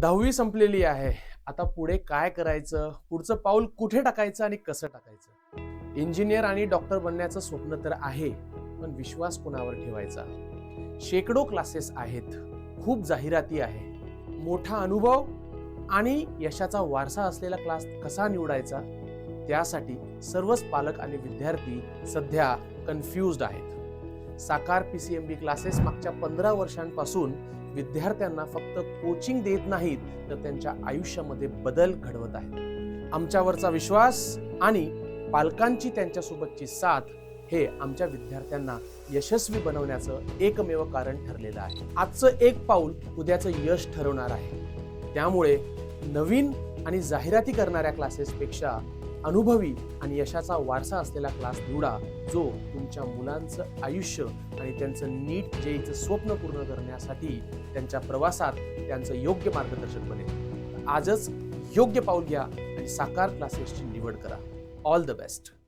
10वी संपलेली आहे. आता पुढे काय करायचं? पुढचं पाऊल कुठे टाकायचं आणि कसं टाकायचं? इंजिनियर आणि डॉक्टर बनण्याचं स्वप्न तर आहे, पण विश्वास कोणावर ठेवायचा? शेकडो क्लासेस आहेत, खूप जाहिराती आहे. मोठा अनुभव आणि यशाचा वारसा असलेला क्लास कसा निवडायचा? त्यासाठी सर्वच पालक आणि विद्यार्थी सध्या कन्फ्युज्ड आहेत. साकार PCMB क्लासेस मागच्या 15 वर्षांपासून विद्यार्थ्यांना फक्त कोचिंग देत नाहीत, तर त्यांच्या आयुष्यामध्ये बदल घडवत आहेत. आमच्यावरचा विश्वास आणि पालकांची त्यांच्यासोबतची साथ हे आमच्या विद्यार्थ्यांना यशस्वी बनवण्याचं एकमेव कारण ठरलेलं आहे. आजचं एक पाऊल उद्याचं यश ठरवणार आहे. त्यामुळे नवीन आणि जाहिराती करणाऱ्या क्लासेसपेक्षा अनुभवी आणि यशाचा वारसा असलेला क्लास निवडा, जो तुमच्या मुलांचं आयुष्य आणि त्यांचं नीट जेईचं स्वप्न पूर्ण करण्यासाठी त्यांच्या प्रवासात त्यांचं योग्य मार्गदर्शक बनेल. आजच योग्य पाऊल घ्या आणि साकार क्लासेसची निवड करा. All the best.